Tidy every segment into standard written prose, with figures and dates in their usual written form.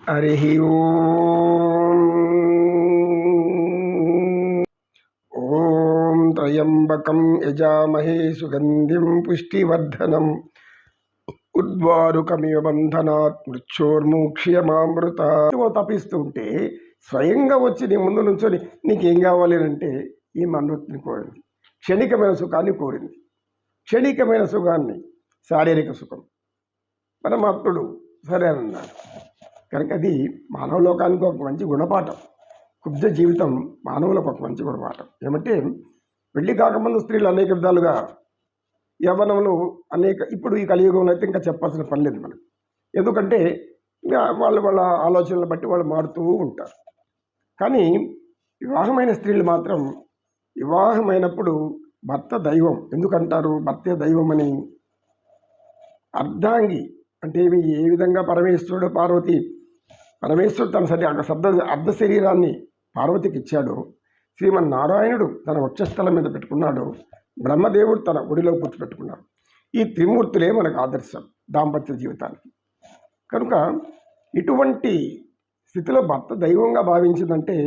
హరి ఓం. ఓం త్రయంబకం యజామహే సుగంధిం పుష్టివర్ధనం ఉద్వారుకమివ బంధనాత్ మృత్యోర్ముక్ష్యమామృత. తపిస్తూ ఉంటే స్వయంగా వచ్చి నీ ముందు నుంచొని నీకేం కావాలి అంటే ఈ మనవృత్తిని కోరింది, క్షణికమైన సుఖాన్ని కోరింది. క్షణికమైన సుఖాన్ని, శారీరక సుఖం. పరమాత్ముడు సరే అన్నాడు. కనుక అది మానవ లోకానికి ఒక మంచి గుణపాఠం. కుబ్జ జీవితం మానవులకు ఒక మంచి గుణపాఠం. ఏమంటే పెళ్లి కాకముందు స్త్రీలు అనేక విధాలుగా, యవ్వనంలో అనేక, ఇప్పుడు ఈ కలియుగంలో అయితే ఇంకా చెప్పాల్సిన పని లేదు మనకు. ఎందుకంటే వాళ్ళ ఆలోచనలు బట్టి వాళ్ళు మారుతూ ఉంటారు. కానీ వివాహమైన స్త్రీలు మాత్రం వివాహమైనప్పుడు భర్త దైవం ఎందుకంటారు? భర్తే దైవం అని. అర్ధాంగి అంటే ఏ విధంగా పరమేశ్వరుడు పరమేశ్వరుడు తన అర్ధ శరీరాన్ని పార్వతికి ఇచ్చాడు, శ్రీమన్నారాయణుడు తన వక్షస్థలం మీద పెట్టుకున్నాడు, బ్రహ్మదేవుడు తన ఒడిలో పుచ్చిపెట్టుకున్నాడు. ఈ త్రిమూర్తులే మనకు ఆదర్శం దాంపత్య జీవితానికి. కనుక ఇటువంటి స్థితిలో భర్త దైవంగా భావించిందంటే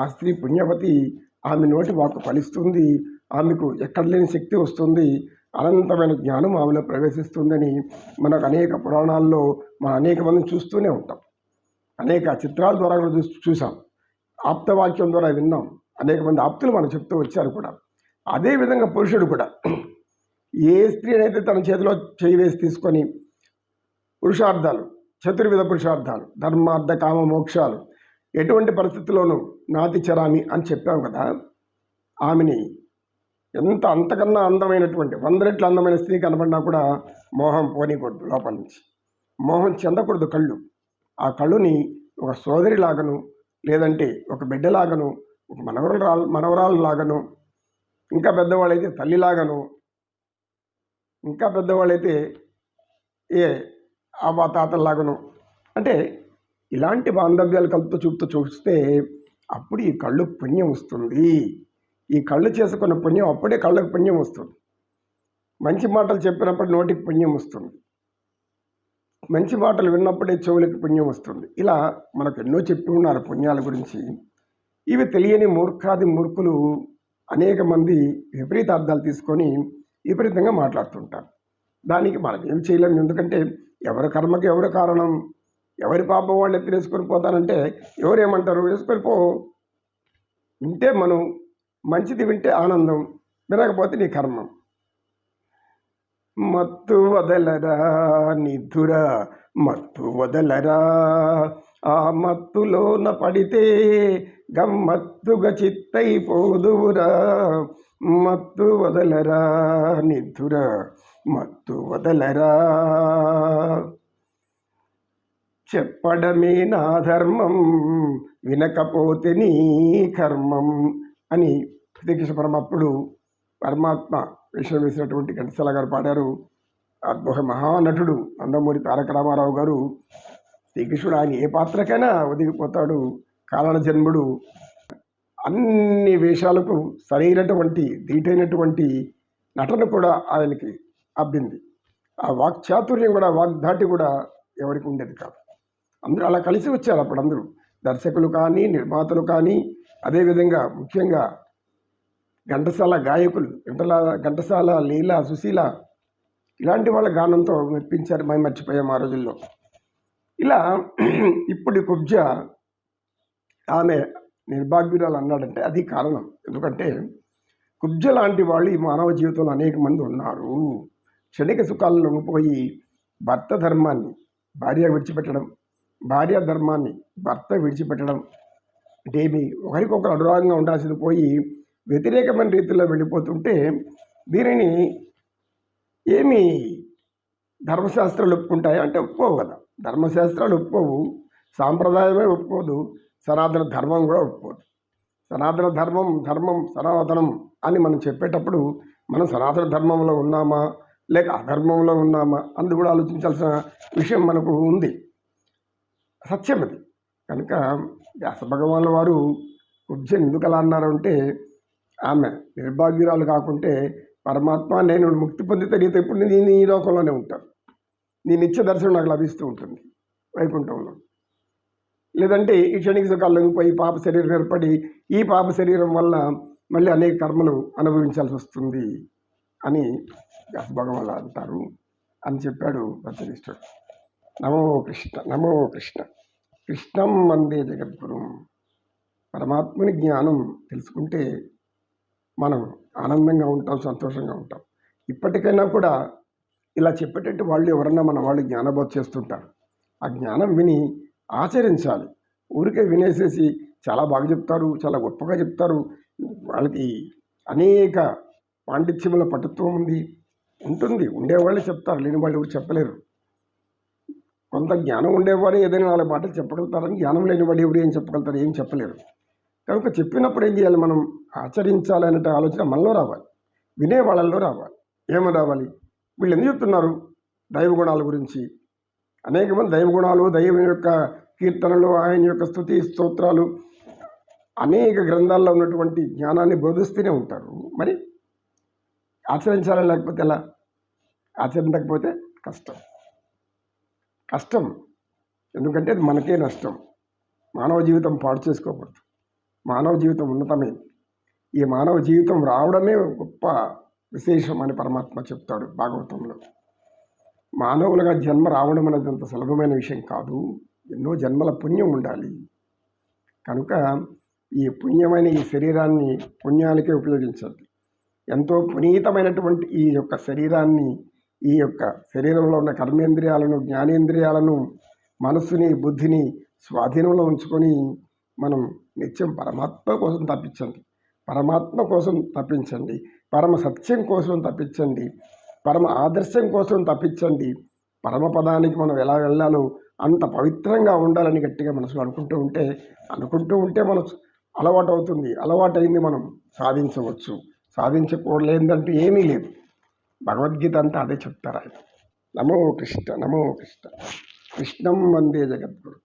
ఆ స్త్రీ పుణ్యవతి. ఆమె నోటి వాక్కు ఫలిస్తుంది, ఆమెకు ఎక్కడ లేని శక్తి వస్తుంది, అనంతమైన జ్ఞానం ఆమెలో ప్రవేశిస్తుందని మనకు అనేక పురాణాల్లో మనం అనేక మందిని చూస్తూనే ఉంటాం. అనేక చిత్రాల ద్వారా కూడా చూసాం, ఆప్తవాక్యం ద్వారా విన్నాం. అనేక మంది ఆప్తులు మనం చెప్తూ వచ్చారు కూడా. అదేవిధంగా పురుషుడు కూడా ఏ స్త్రీనైతే తన చేతిలో చేయి వేసి తీసుకొని పురుషార్థాలు, చతుర్విధ పురుషార్థాలు, ధర్మార్థ కామ మోక్షాలు ఎటువంటి పరిస్థితుల్లోనూ నాతి చరామి అని చెప్పాం కదా, ఆమెని ఎంత అంతకన్నా అందమైనటువంటి 100 రెట్ల అందమైన స్త్రీ కనబడినా కూడా మోహం పోనీకూడదు. లోపల నుంచి మోహం చెందకూడదు. కళ్ళు, ఆ కళ్ళుని ఒక సోదరిలాగను, లేదంటే ఒక బిడ్డలాగను, ఒక మనవరాలు లాగను, ఇంకా పెద్దవాళ్ళైతే తల్లిలాగను, ఇంకా పెద్దవాళ్ళైతే ఏ అవ్వ తాతల్లాగను, అంటే ఇలాంటి బాంధవ్యాలు కలుపుతూ చూస్తే అప్పుడు ఈ కళ్ళు పుణ్యం వస్తుంది. ఈ కళ్ళు చేసుకున్న పుణ్యం అప్పుడే కళ్ళకు పుణ్యం వస్తుంది. మంచి మాటలు చెప్పినప్పుడు నోటికి పుణ్యం వస్తుంది, మంచి మాటలు విన్నప్పుడే చెవులకి పుణ్యం వస్తుంది. ఇలా మనకు ఎన్నో చెప్పి ఉన్నారు పుణ్యాల గురించి. ఇవి తెలియని మూర్ఖులు అనేక మంది విపరీత అర్థాలు తీసుకొని విపరీతంగా మాట్లాడుతుంటారు. దానికి మనం ఏం చేయలేము. ఎందుకంటే ఎవరి కర్మకి ఎవరి కారణం, ఎవరి పాపం వాళ్ళు ఎత్తినేసుకొని పోతానంటే ఎవరేమంటారు? వేసుకొని పో. వింటే మనం మంచిది వింటే ఆనందం, వినకపోతే నీ కర్మం. మత్తు వదలరా నిధుర, మత్తు వదలరా, ఆ మత్తులోన పడితే గమ్మత్తుగా చిత్తైపోదువురా. మత్తు వదలరా నిధుర, మత్తు వదలరా, చెప్పడమే నా ధర్మం, వినకపోతే నీ కర్మం అని శ్రీకృష్ణ పరమాత్ముడు పరమాత్మ వేషం వేసినటువంటి ఘంటసాల గారు పాడారు. అద్భుత మహానటుడు నందమూరి తారక రామారావు గారు. శ్రీకృష్ణుడు ఆయన ఏ పాత్రకైనా ఒదిగిపోతాడు. కారణ జన్ముడు. అన్ని వేషాలకు సరైనటువంటి ధీటైనటువంటి నటన కూడా ఆయనకి అబ్బింది. ఆ వాక్చాతుర్యం కూడా, వాగ్ధాటి కూడా ఎవరికి ఉండేది కాదు. అందరూ అలా కలిసి వచ్చారు అప్పుడు. అందరూ దర్శకులు కానీ, నిర్మాతలు కానీ, అదేవిధంగా ముఖ్యంగా ఘంటసాల గాయకులు, ఘంటసాల, లీల, సుశీల ఇలాంటి వాళ్ళ గానంతో మెప్పించారు. మేము మర్చిపోయాం ఆ రోజుల్లో. ఇలా ఇప్పుడు కుబ్జ ఆమె నిర్భాగ్యురాలు అన్నాడంటే అది కారణం. ఎందుకంటే కుబ్జ లాంటి వాళ్ళు ఈ మానవ జీవితంలో అనేక మంది ఉన్నారు. క్షణిక సుఖాలను లొంగిపోయి భర్త ధర్మాన్ని భార్య విడిచిపెట్టడం, భార్య ధర్మాన్ని భర్త విడిచిపెట్టడం అంటే ఒకరికొకరు అనురాగంగా ఉండాల్సింది పోయి వ్యతిరేకమైన రీతిలో వెళ్ళిపోతుంటే దీనిని ఏమి ధర్మశాస్త్రాలు ఒప్పుకుంటాయి అంటే ఒప్పుకోవు కదా. ధర్మశాస్త్రాలు ఒప్పుకోవు, సాంప్రదాయమే ఒప్పుకోదు, సనాతన ధర్మం కూడా ఒప్పుకోదు. సనాతన ధర్మం సనాతనం అని మనం చెప్పేటప్పుడు మనం సనాతన ధర్మంలో ఉన్నామా లేక అధర్మంలో ఉన్నామా అందు కూడా ఆలోచించాల్సిన విషయం మనకు ఉంది. సత్యం అది. కనుక వ్యాస భగవానుల వారు కుబ్జని ఎందుకు అలా అన్నారు అంటే, ఆమె నిర్భాగ్యురాలు కాకుంటే పరమాత్మ నేను ముక్తి పొందితే నీతో ఇప్పుడు నేను ఈ లోకంలోనే ఉంటాను, నీ నిత్య దర్శనం నాకు లభిస్తూ ఉంటుంది వైకుంఠంలో. లేదంటే ఈ క్షణిక సుఖాలు లొంగిపోయి పాప శరీరం ఏర్పడి ఈ పాప శరీరం వల్ల మళ్ళీ అనేక కర్మలు అనుభవించాల్సి వస్తుంది అని వ్యాస భగవాన్ అంటారు అని చెప్పాడు వచనిష్ఠుడు. నమో కృష్ణ, నమో కృష్ణ. కృష్ణం వందే జగద్గురు. పరమాత్మని జ్ఞానం తెలుసుకుంటే మనం ఆనందంగా ఉంటాం, సంతోషంగా ఉంటాం. ఇప్పటికైనా కూడా ఇలా చెప్పేటట్టు వాళ్ళు ఎవరన్నా మన వాళ్ళు జ్ఞానబోధ చేస్తుంటారు. ఆ జ్ఞానం విని ఆచరించాలి. ఊరికే వినేసేసి చాలా బాగా చెప్తారు, చాలా గొప్పగా చెప్తారు, వాళ్ళకి అనేక పాండిత్యముల పటుత్వం ఉంటుంది. ఉండేవాళ్ళు చెప్తారు, లేని వాళ్ళు ఎవరు చెప్పలేరు. కొంత జ్ఞానం ఉండేవారు ఏదైనా 4 మాటలు చెప్పగలుగుతారని, జ్ఞానం లేని వాడు ఎవరు ఏం చెప్పగలుగుతారు, ఏం చెప్పలేరు. కనుక చెప్పినప్పుడు ఏం చేయాలి, మనం ఆచరించాలనే ఆలోచన మనలో రావాలి, వినే వాళ్ళల్లో రావాలి. ఏమని రావాలి, వీళ్ళు ఎందుకు చెప్తున్నారు దైవ గుణాల గురించి, అనేక మంది దైవ గుణాలు, దైవం యొక్క కీర్తనలు, ఆయన యొక్క స్తుతి స్తోత్రాలు, అనేక గ్రంథాల్లో ఉన్నటువంటి జ్ఞానాన్ని బోధిస్తూనే ఉంటారు. మరి ఆచరించాలని లేకపోతే ఎలా, ఆచరించకపోతే కష్టం. ఎందుకంటే అది మనకే నష్టం. మానవ జీవితం పాడు చేసుకోకూడదు. మానవ జీవితం ఉన్నతమైంది. ఈ మానవ జీవితం రావడమే గొప్ప విశేషం అని పరమాత్మ చెప్తాడు భాగవతంలో. మానవులుగా జన్మ రావడం అనేది అంత సులభమైన విషయం కాదు. ఎన్నో జన్మల పుణ్యం ఉండాలి. కనుక ఈ పుణ్యమైన ఈ శరీరాన్ని పుణ్యాలకే ఉపయోగించాలి. ఎంతో పునీతమైనటువంటి ఈ యొక్క శరీరాన్ని, ఈ యొక్క శరీరంలో ఉన్న కర్మేంద్రియాలను, జ్ఞానేంద్రియాలను, మనస్సుని, బుద్ధిని స్వాధీనంలో ఉంచుకొని మనం నిత్యం పరమాత్మ కోసం తప్పించండి, పరమాత్మ కోసం తప్పించండి, పరమ సత్యం కోసం తప్పించండి, పరమ ఆదర్శం కోసం తప్పించండి. పరమపదానికి మనం ఎలా వెళ్ళాలో అంత పవిత్రంగా ఉండాలని గట్టిగా మనసులో అనుకుంటూ ఉంటే మనసు అలవాటు అవుతుంది. అలవాటైంది మనం సాధించవచ్చు. సాధించకూడలేదంటూ ఏమీ లేదు. భగవద్గీత అంతా అదే చెప్తారు ఆయన. నమో కృష్ణ, నమో కృష్ణ. కృష్ణం వందే జగద్గురు.